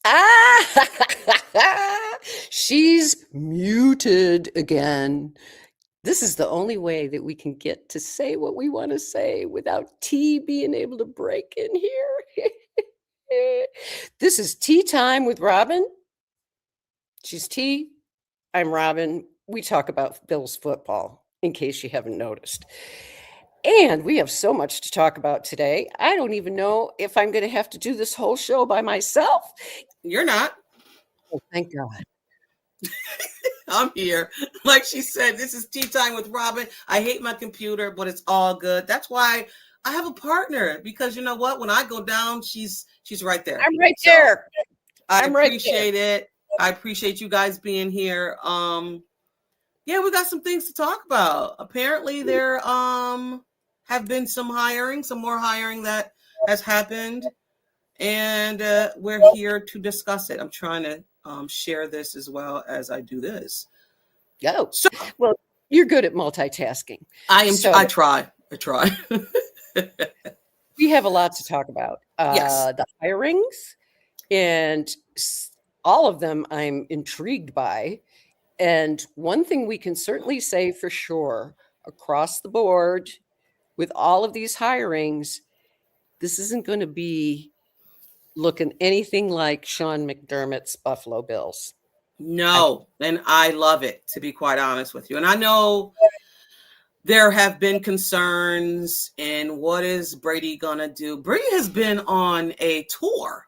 Ah, she's muted again. This is the only way that we can get to say what we want to say without T being able to break in here. This is Tea Time with Robyn. She's T. I'm Robyn. We talk about Bills football, in case you haven't noticed. And we have so much to talk about today. I don't even know if I'm going to have to do this whole show by myself. You're not. Oh, thank God. I'm here. Like she said, this is Tea Time with Robyn. I hate my computer, but it's all good. That's why I have a partner, because you know what? When I go down, she's right there. I'm right So there. I I'm right there. appreciate it. I appreciate you guys being here. Yeah, we got some things to talk about. Apparently there have been some more hiring that has happened, and we're here to discuss it. I'm trying to share this as well as I do this. Oh, So well, you're good at multitasking. So I try. we have a lot to talk about. Yes. The hirings, and all of them I'm intrigued by. And one thing we can certainly say for sure across the board with all of these hirings, this isn't going to be looking anything like Sean McDermott's Buffalo Bills. No, and I love it, to be quite honest with you. And I know there have been concerns, and what is Brady gonna do? Brady has been on a tour.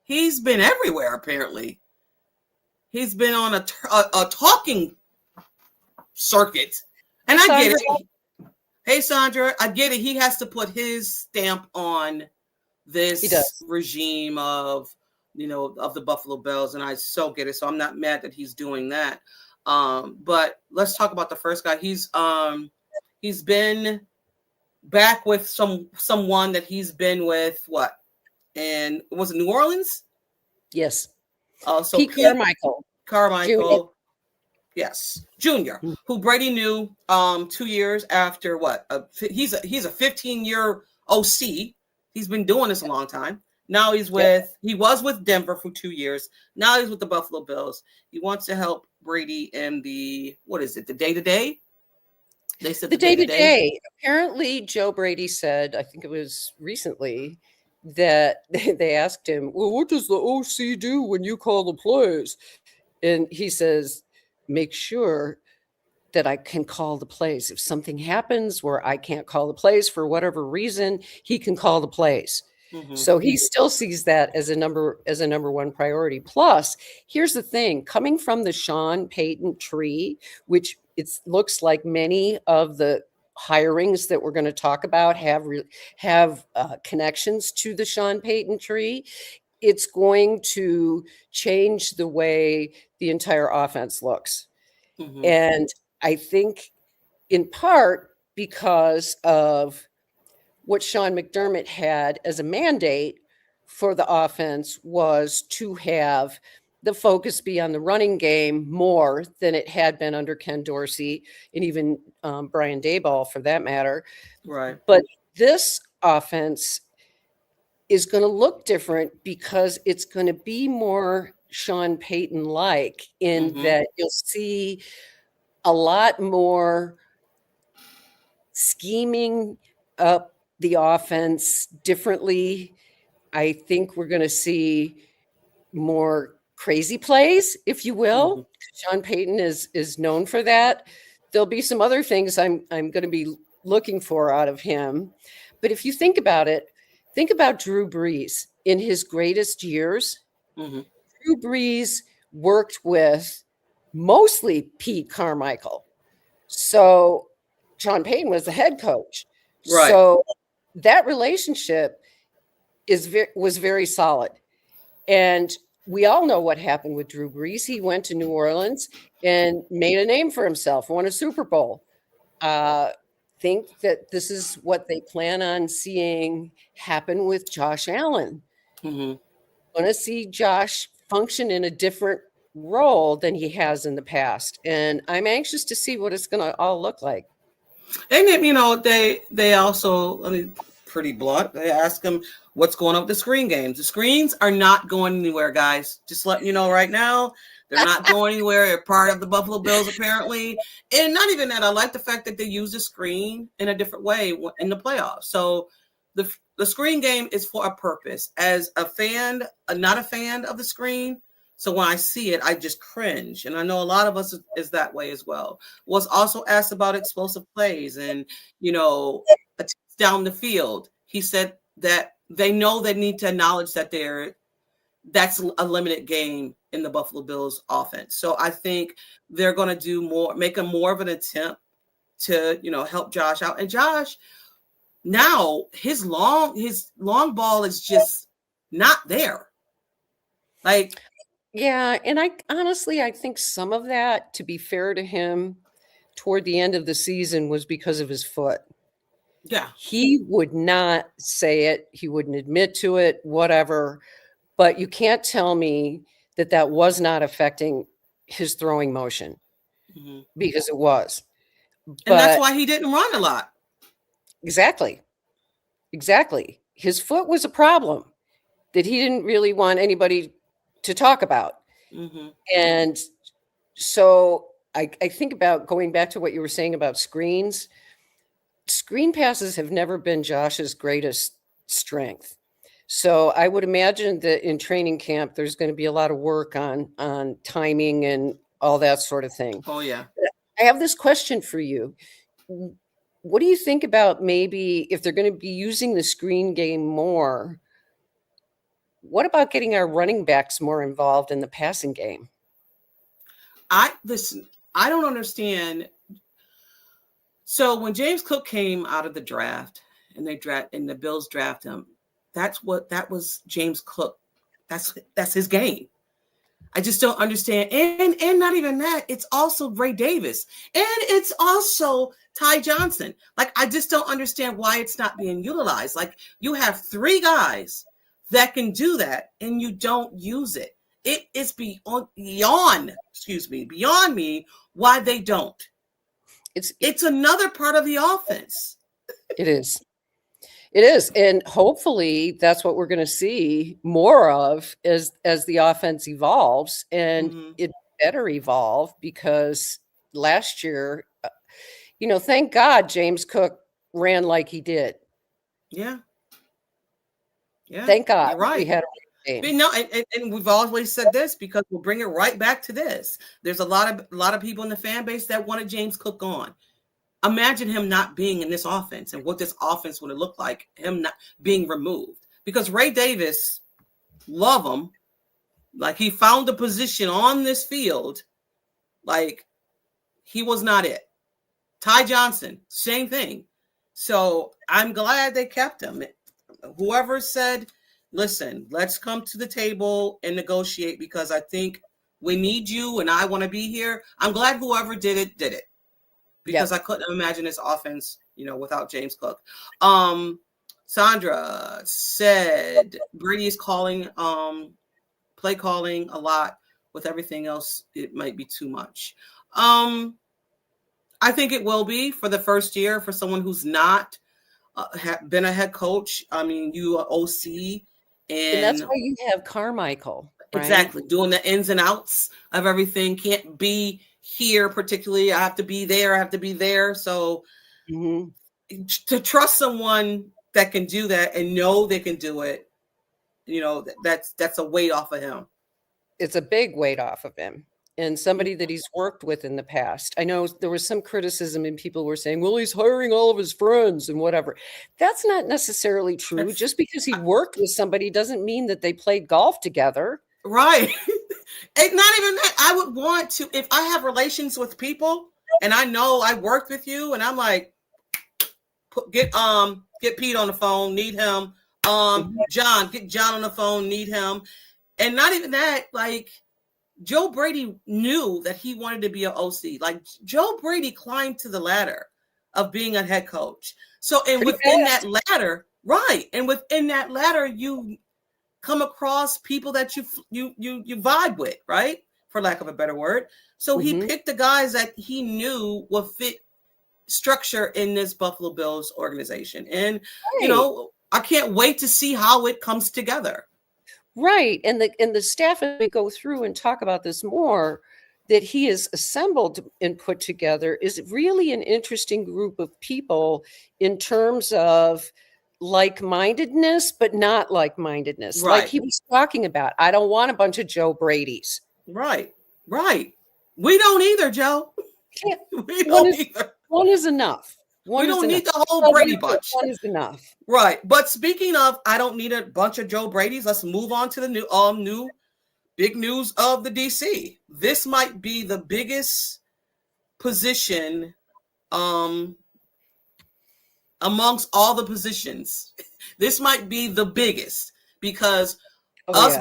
He's been everywhere, apparently. He's been on a talking circuit. And Hey, I get Sandra. it. Hey, Sandra, I get it. He has to put his stamp on this regime of the Buffalo Bills, and I so get it. So I'm not mad that he's doing that. But let's talk about the first guy. He's been back with someone that he's been with, what? And was it New Orleans? Yes. So Pete Carmichael. Carmichael. Yes, Junior, Mm. who Brady knew 2 years after what? He's a 15-year OC. He's been doing this a long time. Now he was with Denver for 2 years. Now he's with the Buffalo Bills. He wants to help Brady in the day-to-day. They said The day-to-day. Apparently, Joe Brady said, I think it was recently, that they asked him, well, what does the OC do when you call the plays? And he says, make sure that I can call the plays. If something happens where I can't call the plays for whatever reason, he can call the plays. Mm-hmm. So he still sees that as a number one priority. Plus, here's the thing: coming from the Sean Payton tree, which it looks like many of the hirings that we're going to talk about have connections to the Sean Payton tree. It's going to change the way the entire offense looks. Mm-hmm. And I think in part because of what Sean McDermott had as a mandate for the offense was to have the focus be on the running game more than it had been under Ken Dorsey and even Brian Daboll, for that matter. Right. But this offense is going to look different because it's going to be more Sean Payton-like in that you'll see a lot more scheming up the offense differently. I think we're going to see more crazy plays, if you will. Mm-hmm. Sean Payton is known for that. There'll be some other things I'm going to be looking for out of him. But if you think about it, think about Drew Brees in his greatest years. Mm-hmm. Drew Brees worked with mostly Pete Carmichael. So Sean Payton was the head coach. Right. So that relationship was very solid. And we all know what happened with Drew Brees. He went to New Orleans and made a name for himself, won a Super Bowl. Think that this is what they plan on seeing happen with Josh Allen. Mm-hmm. Want to see Josh function in a different role than he has in the past. And I'm anxious to see what it's going to all look like. And then, they also, I mean, pretty blunt. They ask him, What's going on with the screen games? The screens are not going anywhere, guys. Just letting you know right now, they're not going anywhere. They're part of the Buffalo Bills, apparently. And not even that. I like the fact that they use the screen in a different way in the playoffs. So the screen game is for a purpose. As a fan, not a fan of the screen, so when I see it, I just cringe. And I know a lot of us is that way as well. Was also asked about explosive plays and, down the field. He said that they know they need to acknowledge that that's a limited game in the Buffalo Bills offense. So I think they're going to do more, make a more of an attempt to, help Josh out. And Josh, now his long ball is just not there. Like, yeah, and I think some of that, to be fair to him, toward the end of the season was because of his foot. Yeah. He would not say it. He wouldn't admit to it, whatever. But you can't tell me that was not affecting his throwing motion, because it was. And that's why he didn't run a lot. Exactly. His foot was a problem that he didn't really want anybody to talk about. And so I think about going back to what you were saying about screens. Screen passes have never been Josh's greatest strength. So I would imagine that in training camp, there's going to be a lot of work on timing and all that sort of thing. Oh, yeah. I have this question for you. What do you think about maybe if they're going to be using the screen game more? What about getting our running backs more involved in the passing game? I don't understand. So when James Cook came out of the draft and the Bills draft him, that was James Cook. That's his game. I just don't understand. And not even that, it's also Ray Davis. And it's also Ty Johnson. Like, I just don't understand why it's not being utilized. Like, you have 3 guys that can do that and you don't use it. It is beyond me why they don't. It's another part of the offense. It is. And hopefully that's what we're going to see more of as the offense evolves, and it better evolve, because last year, thank God James Cook ran like he did. Yeah. Thank God. You're right. We had a game. No, and we've always said this, because we'll bring it right back to this. There's a lot of people in the fan base that wanted James Cook gone. Imagine him not being in this offense and what this offense would have looked like, him not being removed. Because Ray Davis, love him, like, he found a position on this field, like, he was not it. Ty Johnson, same thing. So I'm glad they kept him. Whoever said, listen, let's come to the table and negotiate, because I think we need you and I want to be here. I'm glad whoever did it. Because I couldn't imagine this offense, without James Cook. Sandra said Brady is calling, play calling a lot. With everything else, it might be too much. I think it will be for the first year for someone who's not been a head coach. I mean, you are OC. And that's why you have Carmichael. Right? Exactly. Doing the ins and outs of everything. Can't be here particularly. I have to be there. So to trust someone that can do that and know they can do it, that's a weight off of him. It's a big weight off of him, and somebody that he's worked with in the past. I know there was some criticism and people were saying, well, he's hiring all of his friends and whatever. That's not necessarily true. Just because he worked with somebody doesn't mean that they played golf together. Right. And not even that. I would want to, if I have relations with people and I know I worked with you and I'm like, get Pete on the phone, need him. John, get John on the phone, need him. And not even that, like, Joe Brady knew that he wanted to be an OC. Like, Joe Brady climbed to the ladder of being a head coach. So, and within that ladder, right. And within that ladder, you come across people that you vibe with, right? For lack of a better word. So he picked the guys that he knew would fit structure in this Buffalo Bills organization. And, I can't wait to see how it comes together. Right. And the staff, as we go through and talk about this more, that he has assembled and put together is really an interesting group of people in terms of like-mindedness, but not like-mindedness. Like Right. he was talking about, I don't want a bunch of Joe Brady's. Right. We don't either, Joe. Yeah. We don't either. One is enough. We don't need the whole Brady bunch. One is enough. Right. But speaking of, I don't need a bunch of Joe Brady's. Let's move on to the new big news of the DC. This might be the biggest position amongst all the positions. This might be the biggest because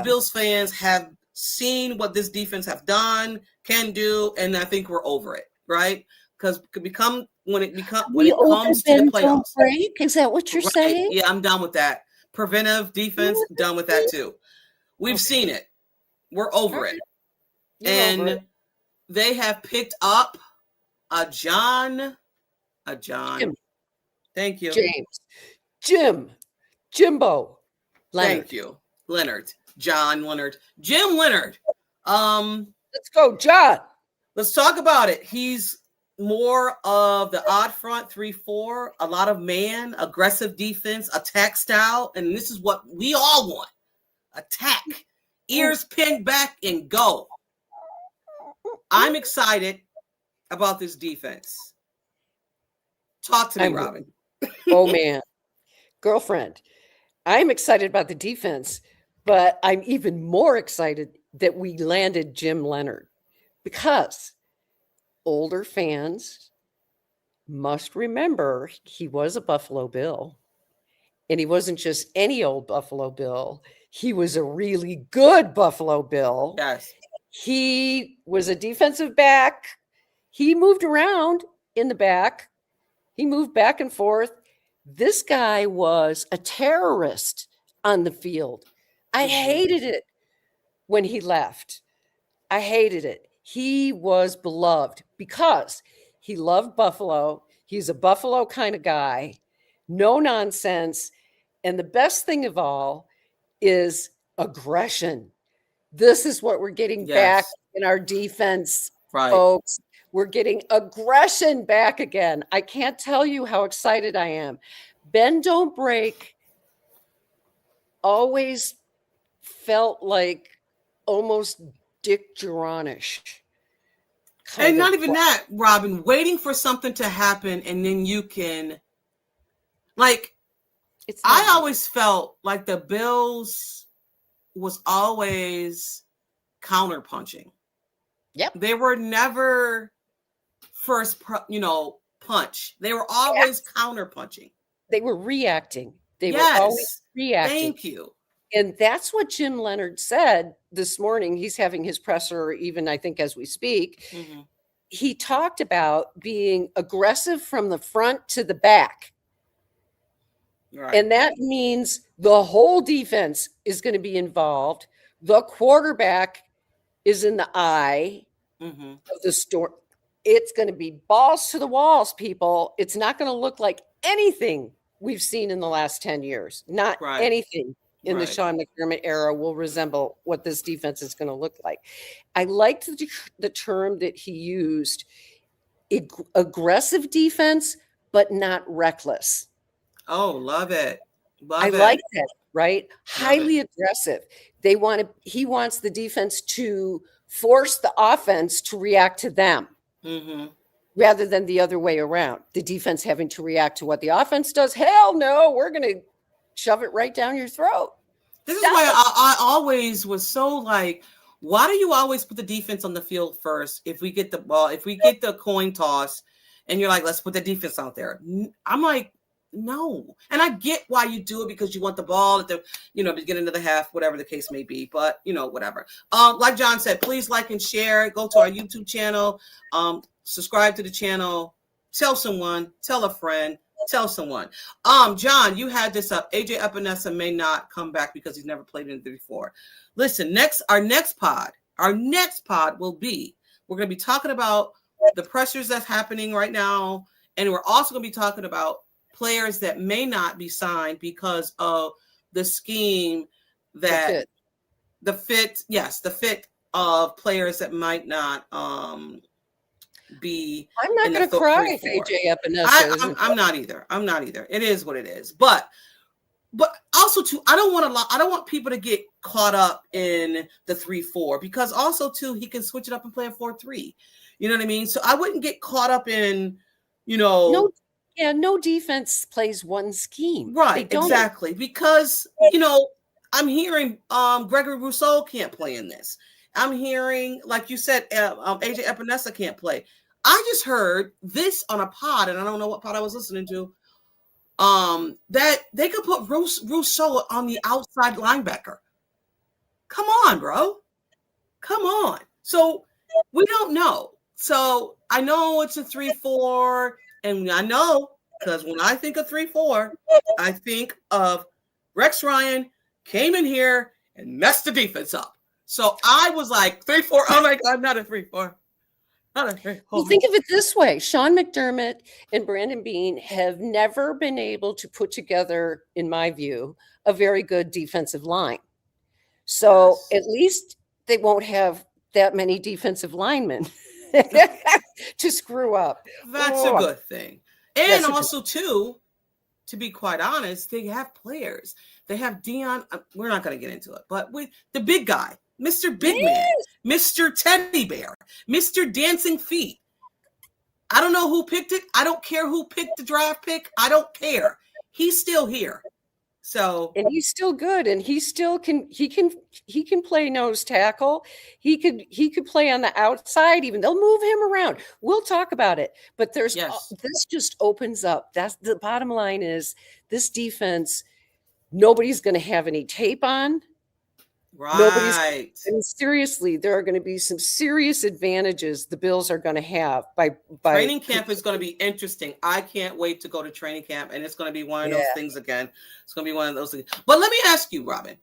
Bills fans have seen what this defense have done, can do, and I think we're over it, right? Because when it comes to the playoffs. Break? Is that what you're saying? Yeah, I'm done with that. Preventive defense, done with that too. We've seen it. We're over it. And they have picked up a John. Thank you. Jimbo. Leonard. Thank you. Leonard. John Leonard. Jim Leonard. Let's go, John. Let's talk about it. He's more of the odd front 3-4, a lot of man, aggressive defense, attack style, and this is what we all want. Attack. Ears pinned back and go. I'm excited about this defense. Talk to me, Robyn. Oh, man. Girlfriend, I'm excited about the defense, but I'm even more excited that we landed Jim Leonard because older fans must remember he was a Buffalo Bill, and he wasn't just any old Buffalo Bill. He was a really good Buffalo Bill. Yes. He was a defensive back. He moved around in the back. He moved back and forth. This guy was a terrorist on the field. I hated it when he left. I hated it. He was beloved because he loved Buffalo. He's a Buffalo kind of guy, no nonsense. And the best thing of all is aggression. This is what we're getting back in our defense, folks. We're getting aggression back again. I can't tell you how excited I am. Bend Don't Break always felt like almost Dick Duranish. And not even that, Robyn, waiting for something to happen and then you can, like, I always felt like the Bills was always counterpunching. Yep. They were never first, punch. They were always counterpunching. They were reacting. They were always reacting. Thank you. And that's what Jim Leonard said this morning. He's having his presser, even I think as we speak. Mm-hmm. He talked about being aggressive from the front to the back. Right. And that means the whole defense is going to be involved. The quarterback is in the eye of the storm. It's going to be balls to the walls, people. It's not going to look like anything we've seen in the last 10 years. Not anything in the Sean McDermott era will resemble what this defense is going to look like. I liked the term that he used, aggressive defense, but not reckless. Oh, love it. I like that, right? Highly aggressive. He wants the defense to force the offense to react to them rather than the other way around. The defense having to react to what the offense does. Hell no, we're going to shove it right down your throat. This is why I always was so like, why do you always put the defense on the field first? If we get the ball, if we get the coin toss and you're like, let's put the defense out there. I'm like, no. And I get why you do it because you want the ball at the, beginning of the half, whatever the case may be, but whatever. Like John said, please like and share, go to our YouTube channel, subscribe to the channel, tell someone, tell a friend, tell someone. John, you had this up. AJ Epinesa may not come back because he's never played in it before. Listen, our next pod will be, we're going to be talking about the pressures that's happening right now. And we're also going to be talking about players that may not be signed because of the scheme that the fit of players that might not be. I'm not going to cry if AJ Epinesa isn't. I'm not either. I'm not either. It is what it is. But also too, I don't want people to get caught up in the 3-4, because also too, he can switch it up and play a 4-3. You know what I mean? So I wouldn't get caught up in, no defense plays one scheme. Right, exactly. Because, I'm hearing Gregory Rousseau can't play in this. I'm hearing, like you said, AJ Epinesa can't play. I just heard this on a pod, and I don't know what pod I was listening to, that they could put Rousseau on the outside linebacker. Come on, bro. Come on. So we don't know. So I know it's a 3-4, and I know, because when I think of 3-4, I think of Rex Ryan came in here and messed the defense up. So I was like, 3-4. Oh my God, not a 3-4. Not a 3-4. Well, think of it this way. Sean McDermott and Brandon Beane have never been able to put together, in my view, a very good defensive line. So at least they won't have that many defensive linemen to screw up. That's a good thing. And also, too, to be quite honest, they have players. They have Dion. We're not going to get into it, but with the big guy, Mr. Big Man, Mr. Teddy Bear, Mr. Dancing Feet. I don't know who picked it. I don't care who picked the draft pick. I don't care. He's still here. So, and he's still good, and he still can play nose tackle. He could play on the outside even. They'll move him around. We'll talk about it. But this just opens up. That's the bottom line, is this defense, nobody's going to have any tape on. Right. And seriously, there are going to be some serious advantages the Bills are going to have by training camp is going to be interesting. I can't wait to go to training camp, and it's going to be one of those things again. It's going to be one of those things. But let me ask you, Robyn,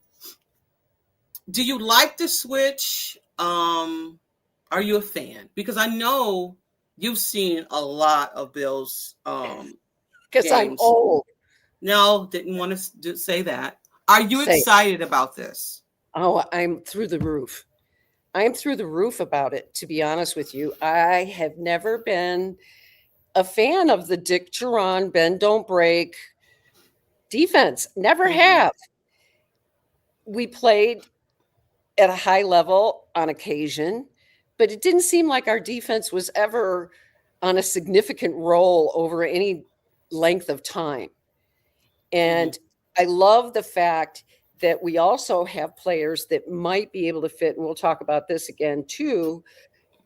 do you like the switch? Are you a fan? Because I know you've seen a lot of Bills because I'm old. No, didn't want to say that. Are you excited about this? Oh, I'm through the roof. I'm through the roof about it, to be honest with you. I have never been a fan of the Dick Geron, bend, don't break defense. Never have. We played at a high level on occasion, but it didn't seem like our defense was ever on a significant roll over any length of time. And I love the fact that we also have players that might be able to fit, and we'll talk about this again too,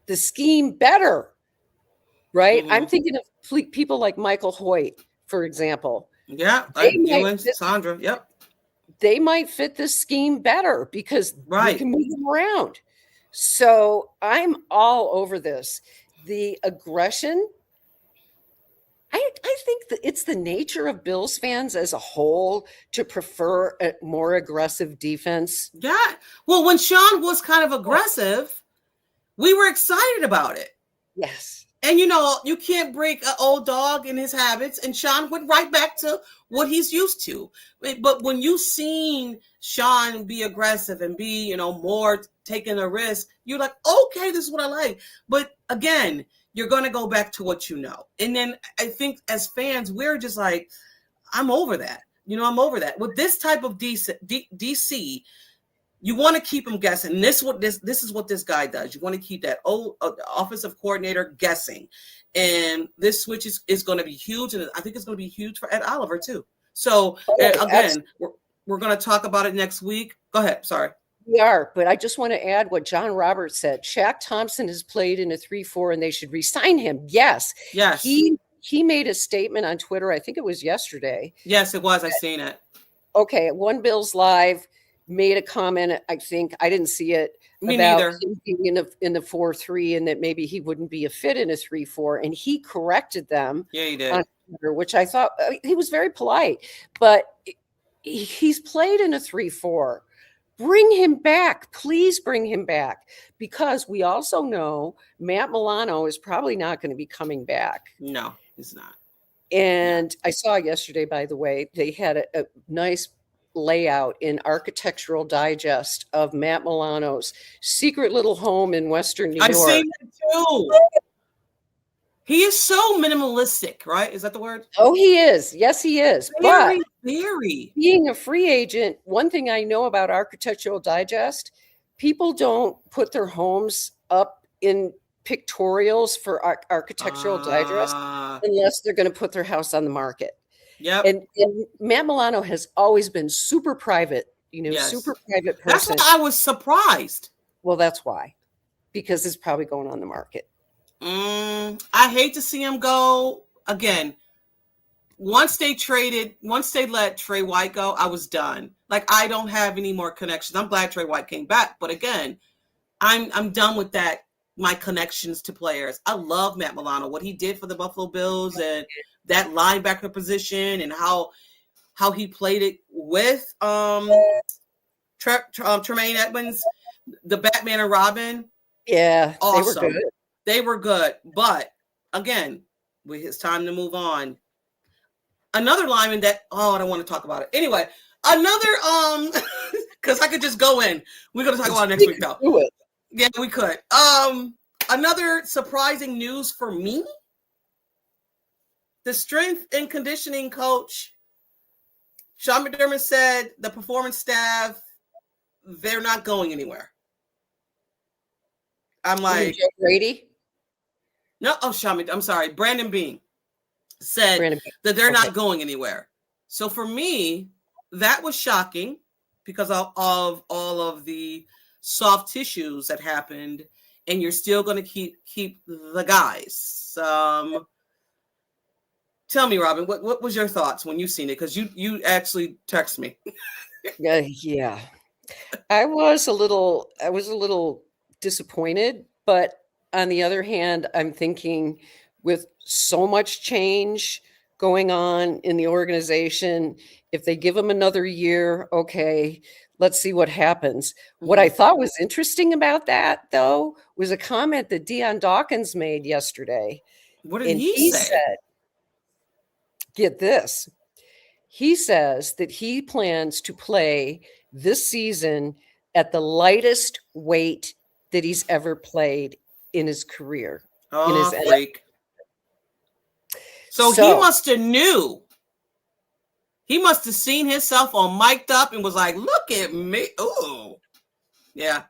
the scheme better, right? I'm thinking of people like Michael Hoyt, for example. Yeah, Sandra, yep. They might fit this scheme better because we can move them around. So I'm all over this. The aggression, I think that it's the nature of Bills fans as a whole to prefer a more aggressive defense. Yeah. Well, when Sean was kind of aggressive, we were excited about it. Yes. And, you can't break an old dog in his habits. And Sean went right back to what he's used to. But when you've seen Sean be aggressive and be, more taking a risk, you're like, okay, this is what I like. But again, you're going to go back to what you know. And then I think as fans, we're just like, I'm over that. I'm over that. With this type of DC, you want to keep them guessing. This is what this guy does. You want to keep that offensive coordinator guessing. And this switch is going to be huge. And I think it's going to be huge for Ed Oliver too. So again, we're going to talk about it next week. Go ahead. Sorry. We are, but I just want to add what John Roberts said. Shaq Thompson has played in a 3-4 and they should re-sign him. Yes. He made a statement on Twitter. I think it was yesterday. Yes, it was. I seen it. Okay. One Bills Live made a comment. I think I didn't see it. Me neither. Him being in the 4-3 and that maybe he wouldn't be a fit in a 3-4. And he corrected them. Yeah, he did. On Twitter, which I thought he was very polite, but he's played in a 3-4. Bring him back. Please bring him back, because we also know Matt Milano is probably not going to be coming back. No, he's not. And I saw yesterday, by the way, they had a nice layout in Architectural Digest of Matt Milano's secret little home in Western New I've York. seen it too. He is so minimalistic, right? Is that the word? Oh, he is. Yes, he is. But Very. being a free agent, one thing I know about Architectural Digest, people don't put their homes up in pictorials for Architectural Digest unless they're going to put their house on the market. Yep. And Matt Milano has always been super private, Yes. super private That's person. why I was surprised. Well, that's why, because it's probably going on the market. I hate to see him go again. Once they let Trey White go, I was done. Like, I don't have any more connections. I'm glad Trey White came back, but again, I'm done with that. My connections to players. I love Matt Milano, what he did for the Buffalo Bills and that linebacker position and how he played it with Tremaine Edmonds, the Batman and Robyn. Yeah, awesome. They were good. But again, it's time to move on. Another lineman that I don't want to talk about it. Anyway, another because I could just go in. We're gonna talk about it next week though. Yeah, we could. Another surprising news for me. The strength and conditioning coach, Sean McDermott, said the performance staff, they're not going anywhere. I'm like, Joe Brady? No, I'm sorry. Brandon Beane said that they're not going anywhere. So for me, that was shocking because of all of the soft tissues that happened, and you're still going to keep the guys. Tell me, Robyn, what was your thoughts when you seen it? Because you actually text me. Yeah, I was a little disappointed, but on the other hand, I'm thinking with so much change going on in the organization, if they give them another year, okay, let's see what happens. What I thought was interesting about that, though, was a comment that Dion Dawkins made yesterday. What did he say? Said, get this. He says that he plans to play this season at the lightest weight that he's ever played in his career. Freak. So he must have knew. He must have seen himself on mic'd up and was like, look at me. Oh, yeah.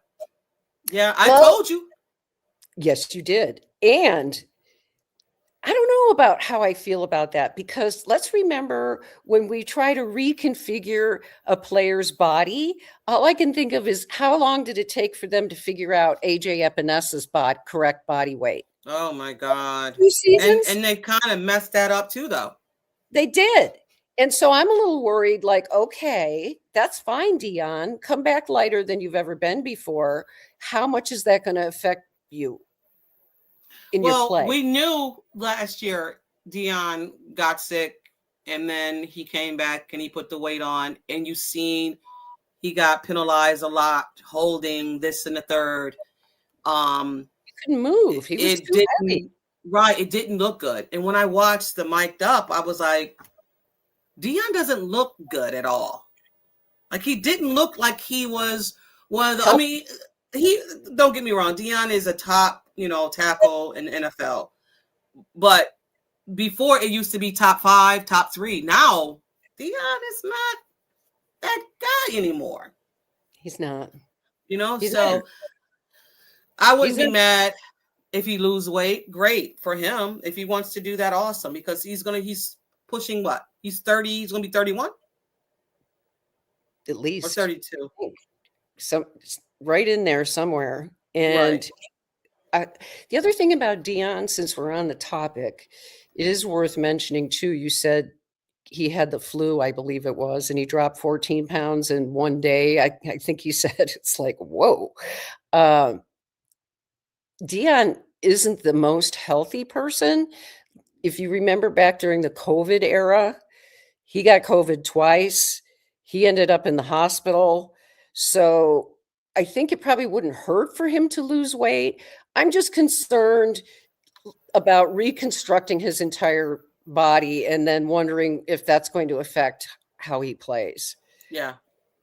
Yeah, I told you. Yes, you did. And I don't know about how I feel about that, because let's remember when we try to reconfigure a player's body, all I can think of is how long did it take for them to figure out AJ Epinessa's correct body weight? Oh my God. 2 seasons? And they kind of messed that up too, though. They did. And so I'm a little worried, like, okay, that's fine, Dion. Come back lighter than you've ever been before. How much is that going to affect you in your play? We knew last year Dion got sick and then he came back and he put the weight on, and you seen he got penalized a lot, holding this and the third. He couldn't move. He was too heavy. Right. It didn't look good. And when I watched the mic'd up, I was like, Dion doesn't look good at all. Like, he didn't look like he was one of the, I mean, don't get me wrong, Dion is a top, tackle in the NFL. But before it used to be top 5, top 3. Now, Dion is not that guy anymore. He's not. So I wouldn't be mad if he lose weight. Great for him. If he wants to do that, awesome. Because he's pushing what? He's 30. He's going to be 31? At least. Or 32. Right in there somewhere. And the other thing about Dion, since we're on the topic, it is worth mentioning too. You said he had the flu, I believe it was, and he dropped 14 pounds in one day. I think he said, it's like, whoa. Dion isn't the most healthy person. If you remember back during the COVID era, he got COVID twice. He ended up in the hospital. So I think it probably wouldn't hurt for him to lose weight. I'm just concerned about reconstructing his entire body and then wondering if that's going to affect how he plays. Yeah.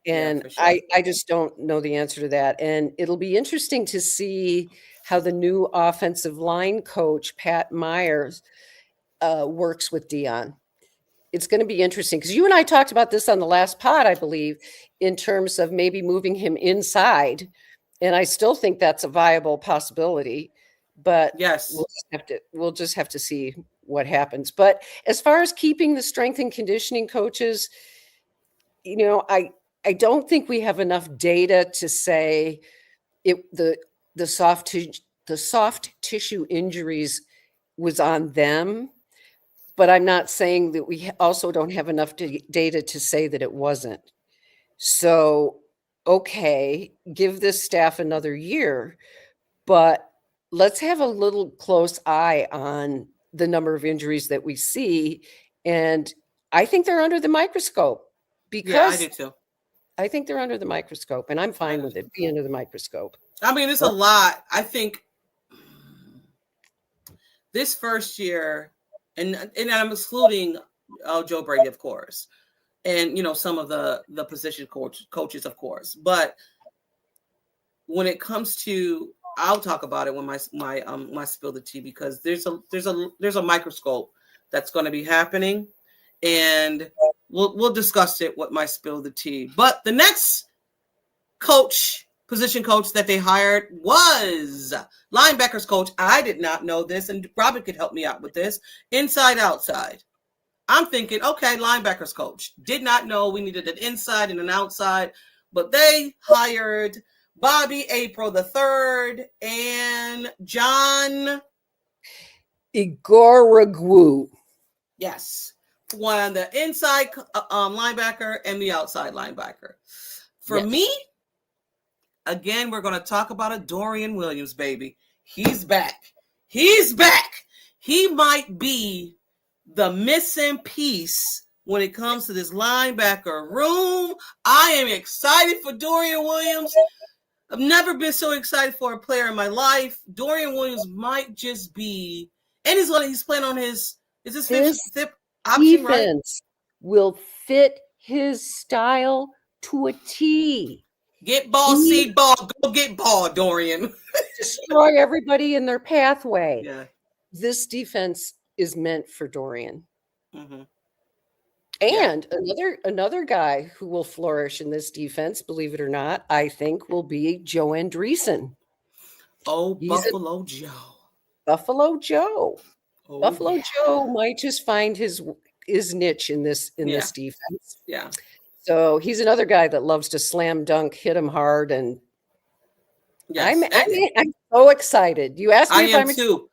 And For sure. I just don't know the answer to that. And it'll be interesting to see how the new offensive line coach, Pat Myers, works with Dion. It's going to be interesting because you and I talked about this on the last pod, I believe, in terms of maybe moving him inside. And I still think that's a viable possibility, but Yes. we'll just have to see what happens. But as far as keeping the strength and conditioning coaches, I don't think we have enough data to say the soft tissue injuries was on them, but I'm not saying that we also don't have enough data to say that it wasn't. So, okay, give this staff another year, but let's have a little close eye on the number of injuries that we see. And I think they're under the microscope Yeah, I because do too. I think they're under the microscope, and I'm fine with it being under the microscope. I mean, it's a lot. I think this first year, and I'm excluding Joe Brady, of course, and some of the position coaches, of course. But when it comes to, I'll talk about it when my spill the tea, because there's a microscope that's going to be happening, and we'll discuss it with my spill the tea. But the next position coach that they hired was linebackers coach. I did not know this, and Robyn could help me out with this. Inside, outside. I'm thinking, okay, linebackers coach. Did not know we needed an inside and an outside, but they hired Bobby April III and John Igorogwu. Yes, one on the inside linebacker and the outside linebacker. For me, again, we're going to talk about a Dorian Williams, baby. He's back. He's back. He might be the missing piece when it comes to this linebacker room. I am excited for Dorian Williams. I've never been so excited for a player in my life. Dorian Williams might just be, and he's playing on his fifth option, right? Defense will fit his style to a T. Get ball, see ball, go get ball, Dorian. Destroy everybody in their pathway. Yeah. This defense is meant for Dorian. Mm-hmm. And another guy who will flourish in this defense, believe it or not, I think will be Joe Andreessen. Oh, Buffalo Joe. Buffalo Joe. Oh, Buffalo Joe might just find his niche in this defense. Yeah. So he's another guy that loves to slam dunk, hit him hard, and I'm so excited. You asked me if I'm too.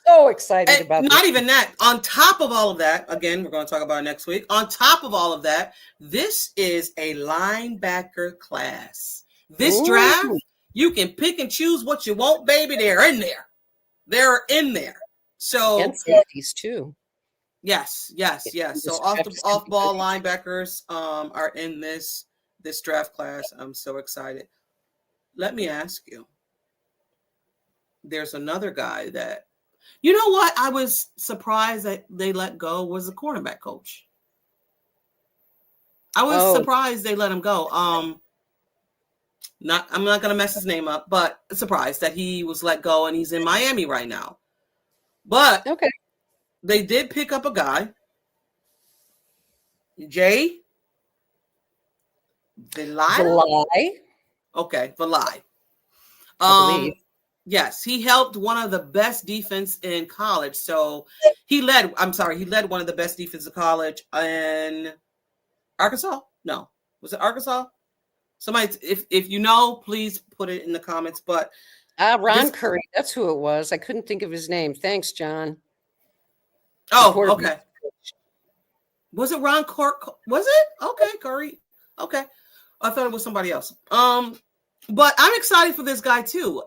So excited about not this. Even that. On top of all of that, again, we're going to talk about it next week. On top of all of that, this is a linebacker class. This draft, you can pick and choose what you want, baby. They're in there. They're in there. So and safeties too. Yes. So off ball linebackers are in this draft class. I'm so excited. Let me ask you. There's another guy that, you know what, I was surprised that they let go was the cornerback coach. I was surprised they let him go. I'm not going to mess his name up, but surprised that he was let go and he's in Miami right now. But they did pick up a guy, Jay Valai. Okay, Valai. I believe. Yes, he helped one of the best defense in college. So he led one of the best defense in college in Arkansas. No, was it Arkansas? Somebody, if you know, please put it in the comments. But Ron Curry, that's who it was. I couldn't think of his name. Thanks, John. Oh, okay. Was it Ron Curry? Was it? Okay, Curry. Okay, I thought it was somebody else. But I'm excited for this guy too.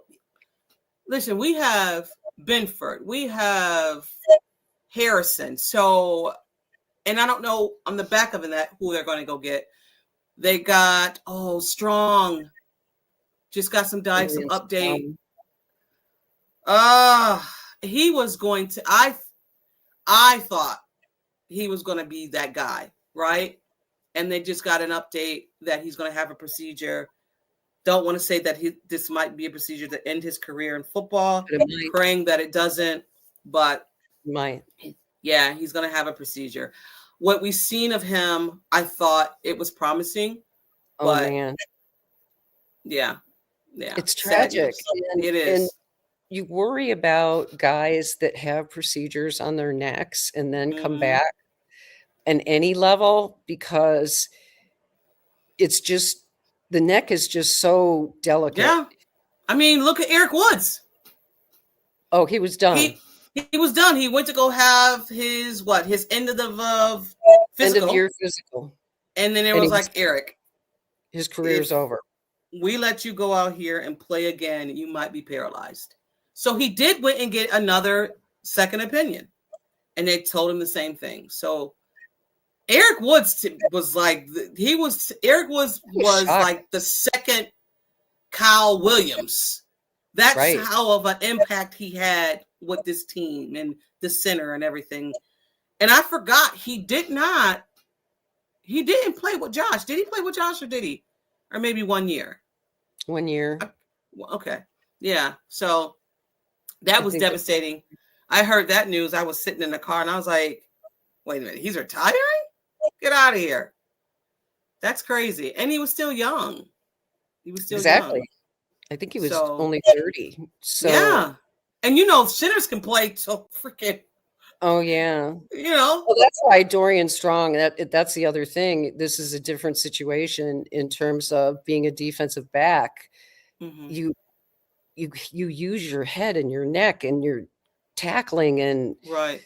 Listen, we have Benford, we have Harrison. So, and I don't know on the back of that who they're going to go get. They got Strong. Just got some update. He was going to. I thought he was going to be that guy, right? And they just got an update that he's going to have a procedure. Don't want to say that this might be a procedure to end his career in football. Praying that it doesn't, but might. Yeah, he's going to have a procedure. What we've seen of him, I thought it was promising. Oh, man. Yeah. It's tragic. It is. And you worry about guys that have procedures on their necks and then come back in any level, because it's just, the neck is just so delicate. Yeah. I mean, look at Eric Woods. Oh, he was done. He was done. He went to go have his end of the physical. End of year physical. And then it was like, Eric, his career's over. We let you go out here and play again, you might be paralyzed. So he did went and get another second opinion, and they told him the same thing. So Eric Woods was like, Eric Woods was like the second Kyle Williams. That's right. How of an impact he had with this team and the center and everything. And I forgot he didn't play with Josh. Did he play with Josh, or did he? Or maybe 1 year? 1 year. Okay. Yeah. So that was devastating. I heard that news. I was sitting in the car and I was like, wait a minute, he's retiring? Get out of here. That's crazy. And he was still young. Young. I think he was only 30. So yeah. And sinners can play so freaking. Oh yeah. Well, that's why Dorian Strong, that's the other thing. This is a different situation in terms of being a defensive back. You use your head and your neck and your tackling, and right.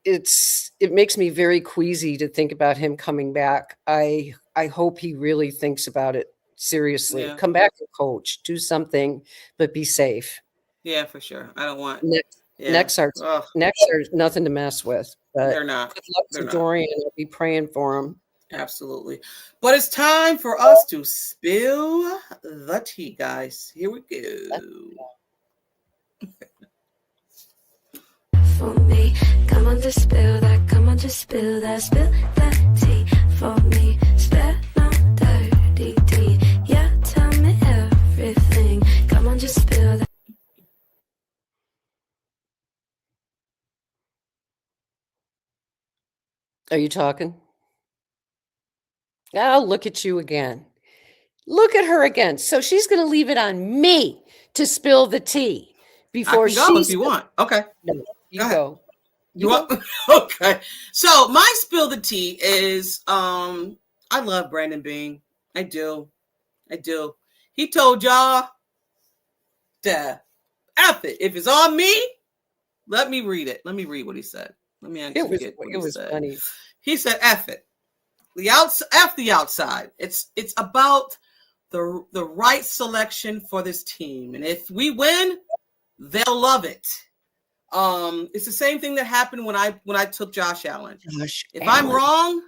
It makes me very queasy to think about him coming back. I hope he really thinks about it seriously. Yeah. Come back and coach, do something, but be safe. Yeah, for sure. I don't want necks are nothing to mess with. But they're not. Good luck to Dorian. I'll be praying for him. Absolutely. But it's time for us to spill the tea, guys. Here we go. For me, come on, just spill that. Come on, just spill that. Spill that tea for me. Spill no dirty tea. Yeah, tell me everything. Come on, just spill that. Are you talking? I'll look at you again. Look at her again. So she's going to leave it on me to spill the tea before she. Go if you want. Okay. No, you go. You want? Okay. So my spill the tea is I love Brandon Beane. I do. He told y'all to F it. If it's on me, let me read it. Let me read what he said. Let me actually get what he said. Funny. He said, F it. F the outside. It's about the right selection for this team. And if we win, they'll love it. It's the same thing that happened when I took Josh Allen. I'm wrong,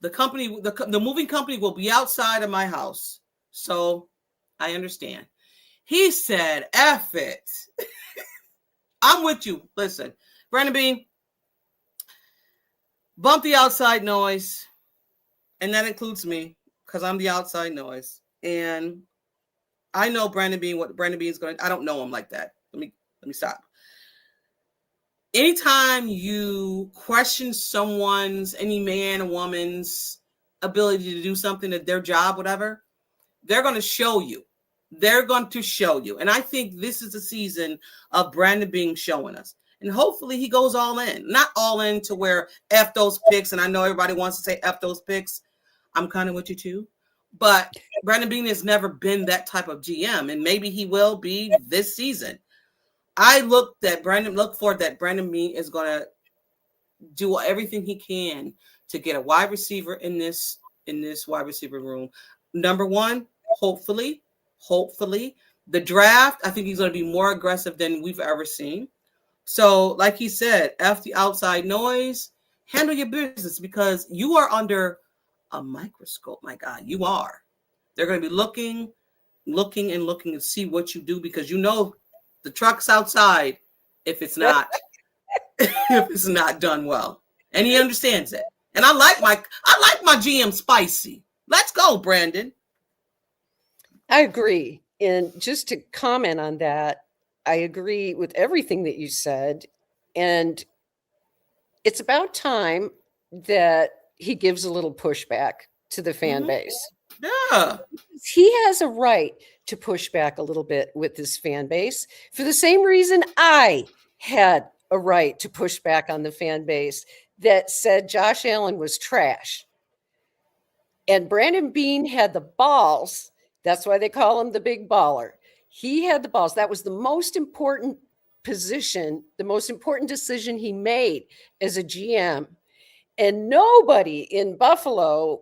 the moving company will be outside of my house. So I understand. He said, F it. I'm with you. Listen, Brandon Beane, bump the outside noise. And that includes me, because I'm the outside noise. And I know Brandon Beane, what Brandon Beane is going to, I don't know him like that. Let me stop. Anytime you question any man or woman's ability to do something at their job, whatever, they're going to show you. And I think this is the season of Brandon Beane showing us. And hopefully he goes all in. Not all in to where F those picks. And I know everybody wants to say F those picks. I'm kind of with you too. But Brandon Beane has never been that type of GM. And maybe he will be this season. I look for that Brandon Beane is going to do everything he can to get a wide receiver in this wide receiver room. Number one, hopefully, the draft, I think he's going to be more aggressive than we've ever seen. So, like he said, F the outside noise, handle your business, because you are under a microscope. My God, you are. They're going to be looking to see what you do, because the truck's outside if it's not done well. and he understands it. And I like my GM spicy. Let's go, Brandon. I agree. And just to comment on that, I agree with everything that you said. And it's about time that he gives a little pushback to the fan base. Yeah. He has a right to push back a little bit with this fan base for the same reason I had a right to push back on the fan base that said Josh Allen was trash. And Brandon Beane had the balls. That's why they call him the big baller. He had the balls. That was the most important position, the most important decision he made as a GM. And nobody in Buffalo,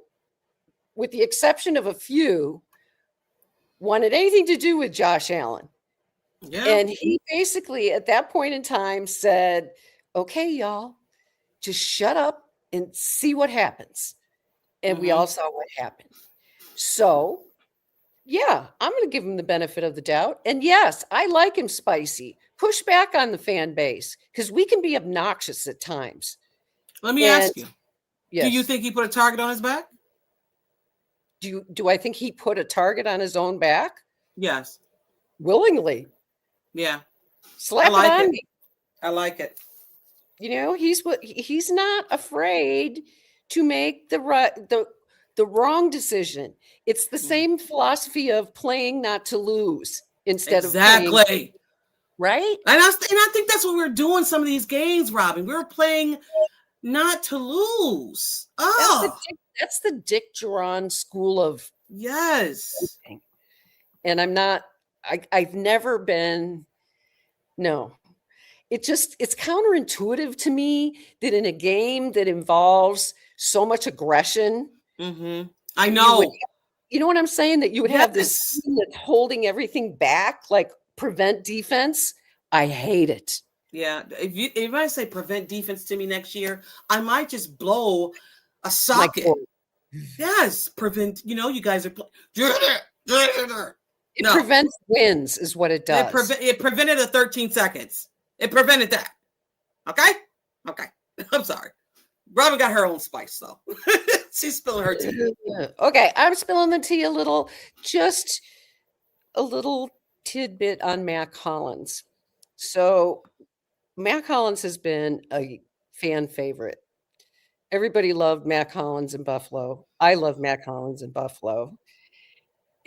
with the exception of a few, wanted anything to do with Josh Allen. Yeah. And he basically, at that point in time, said, okay, y'all, just shut up and see what happens. And we all saw what happened. So, yeah, I'm going to give him the benefit of the doubt. And yes, I like him spicy. Push back on the fan base because we can be obnoxious at times. Let me ask you. Yes. Do you think he put a target on his back? Do I think he put a target on his own back? Yes. Willingly. Yeah. Slap it on me. I like it. You know, he's not afraid to make the wrong decision. It's the same philosophy of playing not to lose instead of playing, right? And I think that's what we're doing some of these games, Robyn. We're playing not to lose. Oh, that's the Dick Duran school of yes. And I've never been. No, it's counterintuitive to me that in a game that involves so much aggression, I know. You know what I'm saying? That you would have this team that's holding everything back, like prevent defense. I hate it. Yeah. If I say prevent defense to me next year, I might just blow a socket. Yes. Prevent, you guys are It prevents wins is what it does. It prevented the 13 seconds. It prevented that. Okay. I'm sorry. Robyn got her own spice, though. She's spilling her tea. Okay, I'm spilling the tea a little. Just a little tidbit on Mac Hollins. So Mac Hollins has been a fan favorite. Everybody loved Mac Hollins in Buffalo. I love Mac Hollins in Buffalo.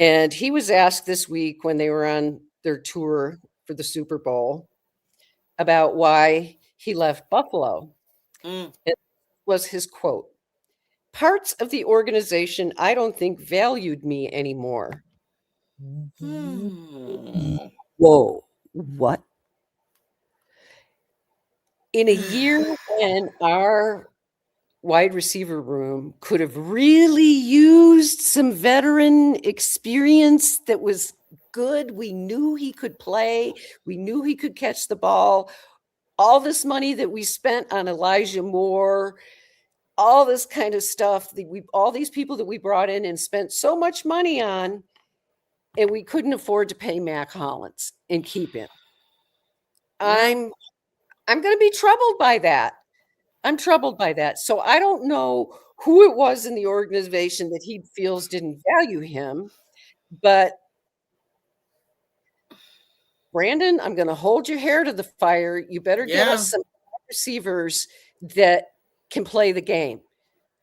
And he was asked this week when they were on their tour for the Super Bowl about why he left Buffalo. It was his quote. Parts of the organization I don't think valued me anymore. Whoa, what? In a year when our wide receiver room could have really used some veteran experience that was good. We knew he could play. We knew he could catch the ball. All this money that we spent on Elijah Moore, all this kind of stuff, all these people that we brought in and spent so much money on, and we couldn't afford to pay Mac Hollins and keep him. I'm going to be troubled by that. I'm troubled by that. So I don't know who it was in the organization that he feels didn't value him, but Brandon, I'm going to hold your hair to the fire. You better get us some receivers that can play the game.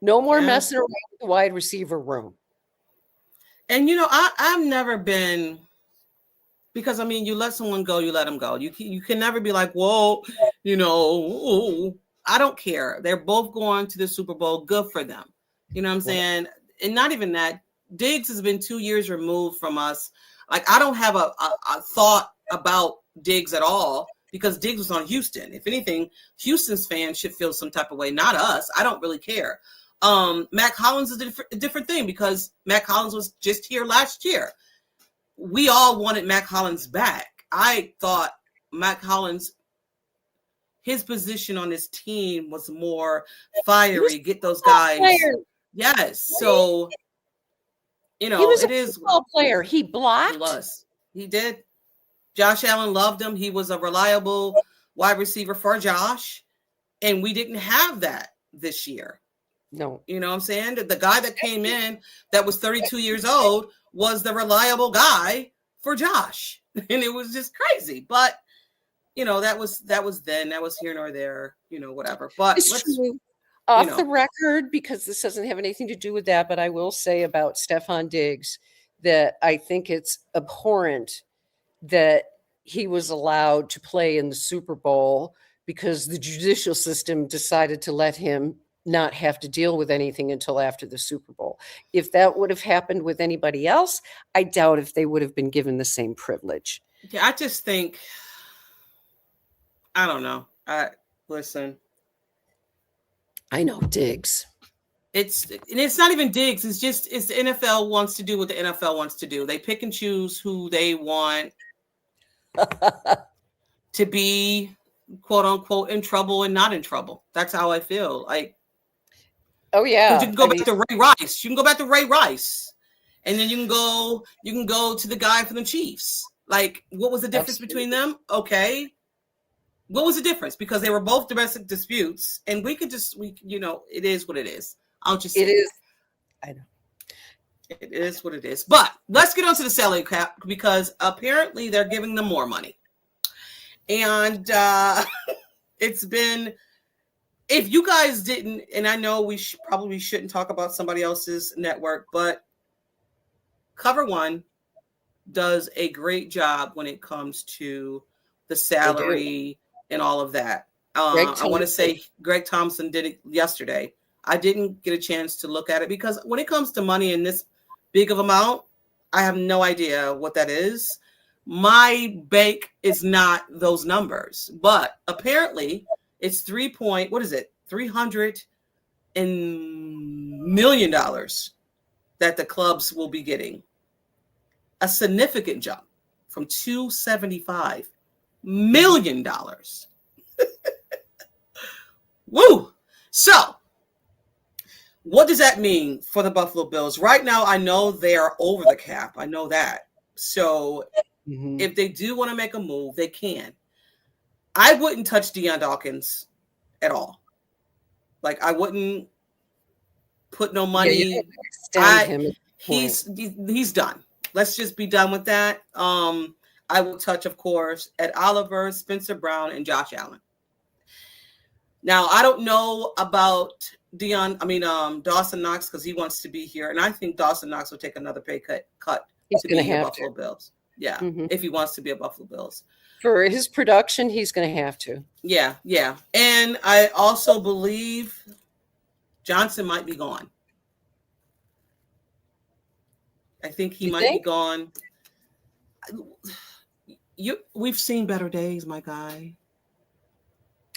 No more messing around with the wide receiver room. And, I've never been, because, you let someone go, you let them go. You can never be like, whoa, I don't care. They're both going to the Super Bowl. Good for them. You know what I'm saying? And not even that. Diggs has been 2 years removed from us. Like, I don't have a thought about Diggs at all because Diggs was on Houston. If anything, Houston's fans should feel some type of way, not us. I don't really care. Mac Hollins is a different thing because Mac Hollins was just here last year. We all wanted Mac Hollins back. I thought Mac Hollins, his position on this team was more fiery. Get those guys. Yes. So, he was a football player. He blocked. He was. He did. Josh Allen loved him. He was a reliable wide receiver for Josh. And we didn't have that this year. No. You know what I'm saying? The guy that came in that was 32 years old was the reliable guy for Josh. And it was just crazy. But, you know, that was then. That was here nor there, you know, whatever. But It's true. Off the know. record, because this doesn't have anything to do with that, but I will say about Stefan Diggs that I think it's abhorrent that he was allowed to play in the Super Bowl because the judicial system decided to let him not have to deal with anything until after the Super Bowl. If that would have happened with anybody else, I doubt if they would have been given the same privilege. Yeah, I just think, I don't know. Listen. I know Diggs. It's not even Diggs. It's the NFL wants to do what the NFL wants to do. They pick and choose who they want to be, quote unquote, in trouble and not in trouble. That's how I feel. Like, oh yeah, you can go back to Ray Rice. You can go back to Ray Rice, and then you can go to the guy for the Chiefs. Like, what was the difference between them? Okay, what was the difference? Because they were both domestic disputes, and we you know, it is what it is. I'll just say it is. I know. It is what it is. But let's get on to the salary cap, because apparently they're giving them more money. And it's been, if you guys didn't, and I know we probably shouldn't talk about somebody else's network, but Cover One does a great job when it comes to the salary and all of that. I want to say Greg Thompson did it yesterday. I didn't get a chance to look at it because when it comes to money in this big of amount, I have no idea what that is. My bank is not those numbers, but apparently it's $300 million that the clubs will be getting. A significant jump from $275 million. Woo! So, what does that mean for the Buffalo Bills? Right now, I know they are over the cap. I know that. So, if they do want to make a move, they can. I wouldn't touch Deion Dawkins at all. Like, I wouldn't put no money. He's done. Let's just be done with that. I will touch, of course, Ed Oliver, Spencer Brown, and Josh Allen. Now, I don't know about Dawson Knox, because he wants to be here. And I think Dawson Knox will take another pay cut to be a Buffalo Bills. Yeah, if he wants to be a Buffalo Bills. For his production, he's going to have to. Yeah. And I also believe Johnson might be gone. I think he might be gone. We've seen better days, my guy.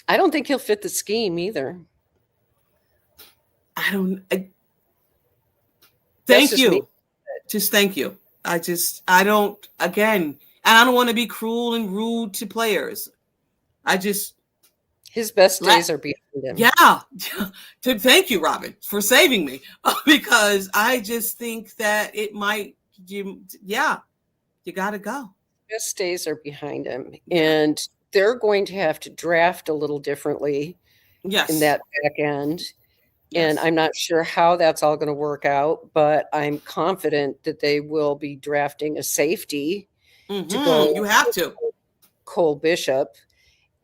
I don't think he'll fit the scheme either. Thank you. Just thank you. I don't want to be cruel and rude to players. His best days are behind him. Yeah. Thank you, Robyn, for saving me, because I just think that it might, you got to go. Best days are behind him. And they're going to have to draft a little differently in that back end. And I'm not sure how that's all going to work out, but I'm confident that they will be drafting a safety to go. You have to. Cole Bishop,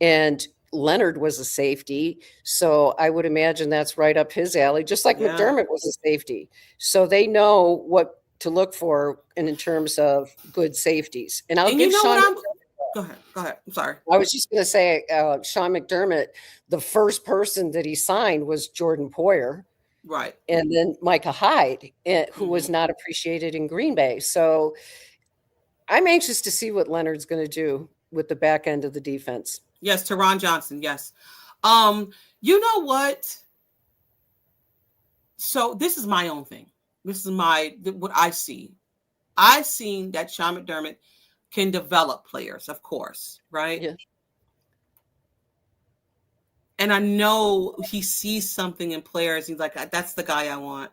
and Leonard was a safety. So I would imagine that's right up his alley, just like McDermott was a safety. So they know what to look for in terms of good safeties. And I'll give Sean. Go ahead. I'm sorry. I was just going to say, Sean McDermott, the first person that he signed was Jordan Poyer. Right. And then Micah Hyde, who was not appreciated in Green Bay. So I'm anxious to see what Leonard's going to do with the back end of the defense. Yes, Teron Johnson. Yes. You know what? So this is my own thing. This is what I see. I've seen that Sean McDermott can develop players, of course, right? Yeah. And I know he sees something in players. He's like, that's the guy I want.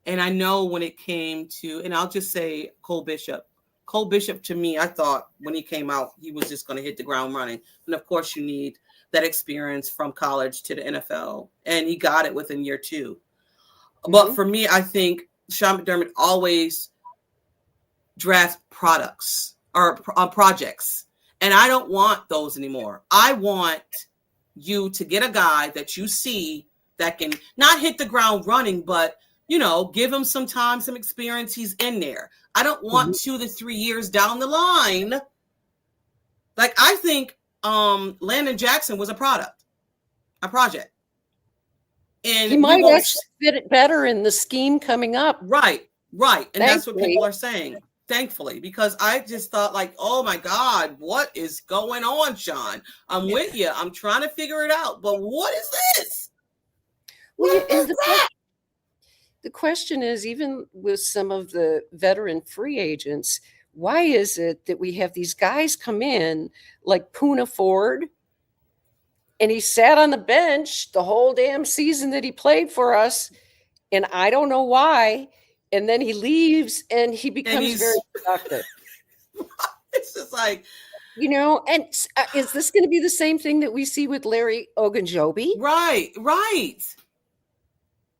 And I know when it came to, and I'll just say Cole Bishop, Cole Bishop, to me, I thought when he came out, he was just going to hit the ground running. And of course, you need that experience from college to the NFL. And he got it within year 2. Mm-hmm. But for me, I think Sean McDermott always drafts products or projects. And I don't want those anymore. I want you to get a guy that you see that can not hit the ground running, but, you know, give him some time, some experience. He's in there. I don't want 2 to 3 years down the line. Like, I think Landon Jackson was a project. And he might actually fit it better in the scheme coming up. Right. And that's what people are saying. Thankfully, because I just thought, like, oh my God, what is going on, Sean? I'm with you. I'm trying to figure it out. But what is this? What is that? The question is, even with some of the veteran free agents, why is it that we have these guys come in like Poona Ford, and he sat on the bench the whole damn season that he played for us, and I don't know why. And then he leaves and he becomes very productive. It's just like, you know, and is this going to be the same thing that we see with Larry Ogunjobi? Right.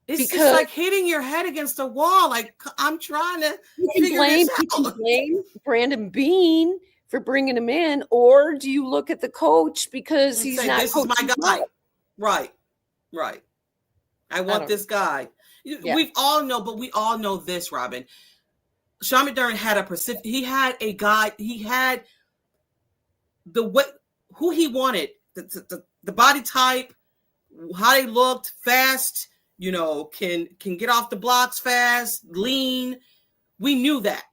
It's just like hitting your head against a wall. Like, I'm trying to figure this out. You can blame Brandon Beane for bringing him in, or do you look at the coach because he's not? This is my guy. Right. I want this guy. Yeah. We all know this, Robyn. Sean McDermott had he had a guy, he had who he wanted, the body type, how they looked, fast, you know, can get off the blocks fast, lean. We knew that.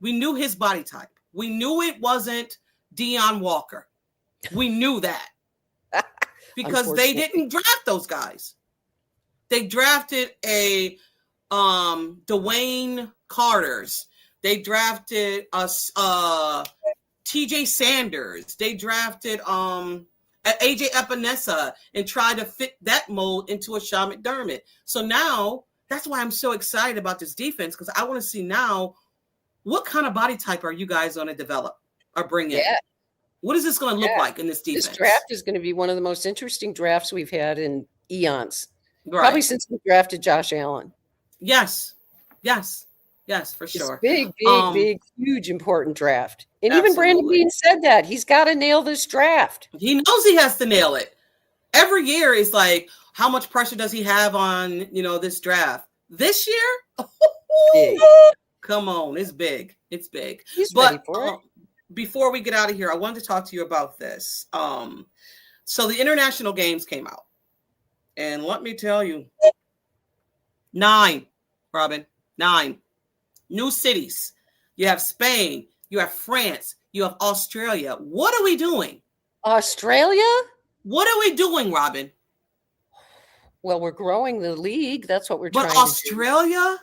We knew his body type. We knew it wasn't Deion Walker. We knew that. Because they didn't draft those guys. They drafted a Dwayne Carter's. They drafted us TJ Sanders. They drafted AJ Epinesa and tried to fit that mold into a Sean McDermott. So now that's why I'm so excited about this defense, because I want to see now what kind of body type are you guys going to develop or bring in? Yeah. What is this going to look like in this defense? This draft is going to be one of the most interesting drafts we've had in eons. Right. Probably since we drafted Josh Allen. Yes, for sure. Big, huge, important draft. And absolutely. Even Brandon Beane said that. He's got to nail this draft. He knows he has to nail it. Every year is like, how much pressure does he have on, you know, this draft? This year? Big. Come on, it's big. It's big. He's ready for it. Before we get out of here, I wanted to talk to you about this. So the international games came out. And let me tell you, 9, Robyn, 9 new cities. You have Spain, you have France, you have Australia. What are we doing? Australia? What are we doing, Robyn? Well, we're growing the league. That's what we're trying to do. But Australia?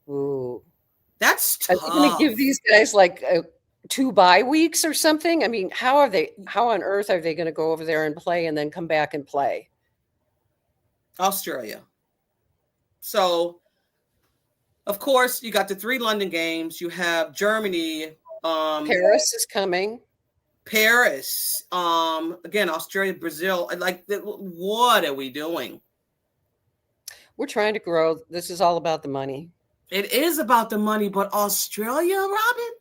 Ooh. That's tough. Are they going to give these guys like 2 bye weeks or something? I mean, how on earth are they going to go over there and play and then come back and play? Australia. So, of course, you got the 3 London games. You have Germany. Paris is coming. Paris. Again, Australia, Brazil. Like, what are we doing? We're trying to grow. This is all about the money. It is about the money, but Australia, Robyn?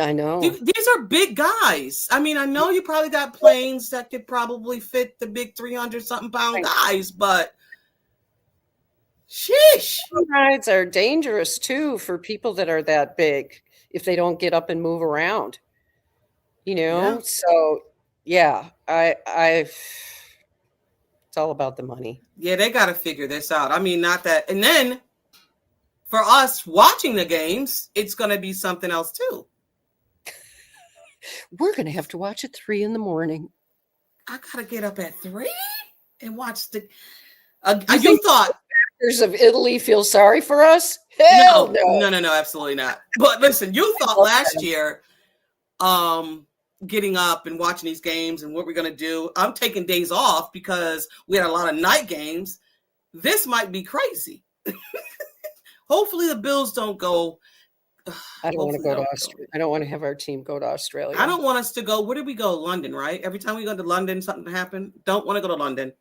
I know. These are big guys. I mean, I know you probably got planes that could probably fit the big 300-something pound guys, but sheesh. Rides are dangerous too for people that are that big if they don't get up and move around. You know? Yeah. So yeah, it's all about the money. Yeah, they got to figure this out. I mean, not that. And then for us watching the games, it's going to be something else too. We're going to have to watch at 3 a.m. I got to get up at 3 and watch the. You thought of Italy feel sorry for us? Hell no, absolutely not. But listen, you thought last year, getting up and watching these games and what we're going to do. I'm taking days off because we had a lot of night games. This might be crazy. Hopefully the Bills don't go I don't want to Hopefully go to they'll Australia. I don't want to have our team go to Australia. I don't want us to go. Where did we go? London, right? Every time we go to London, something happen. Don't want to go to London.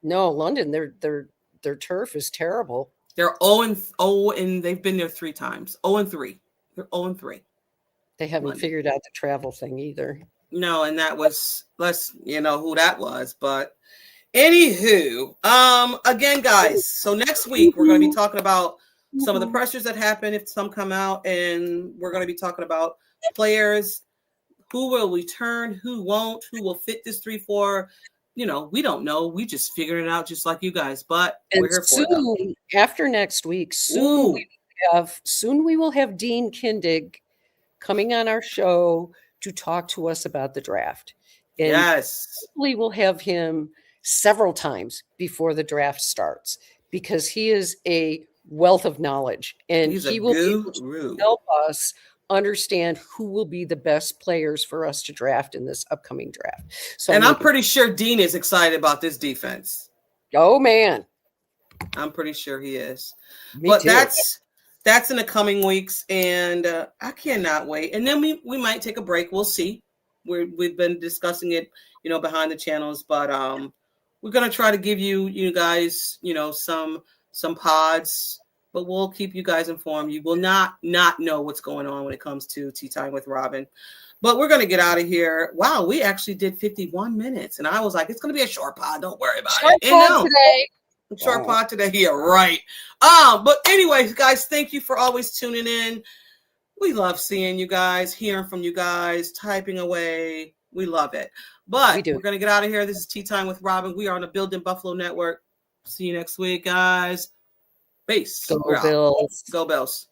No, London. Their turf is terrible. They're 0 and they've been there 3 times. 0-3. They're 0-3. They haven't London. figured out the travel thing either. No, and that was who that was, but anywho, again, guys. So next week we're going to be talking about some of the pressures that happen if some come out, and we're going to be talking about players who will return, who won't, who will fit this 3-4. We don't know. We just figured it out just like you guys, but we're here for it. After next week, soon we will have Dean Kindig coming on our show to talk to us about the draft. And yes. hopefully we'll have him several times before the draft starts, because he is a wealth of knowledge, and he will be able to help us understand who will be the best players for us to draft in this upcoming draft. So, and I'm pretty sure Dean is excited about this defense. Oh man, I'm pretty sure he is. Me but too. that's in the coming weeks, and I cannot wait. And then we might take a break. We'll see. We've been discussing it, behind the channels, but we're gonna try to give you guys, some pods. But we'll keep you guys informed. You will not know what's going on when it comes to Tea Time with Robyn. But we're going to get out of here. Wow, we actually did 51 minutes. And I was like, it's going to be a short pod. Don't worry about it. Short pod today. Yeah, right. But anyways, guys, thank you for always tuning in. We love seeing you guys, hearing from you guys, typing away. We love it. But we're going to get out of here. This is Tea Time with Robyn. We are on the Building Buffalo Network. See you next week, guys. Peace. Go Bills. Go Bills.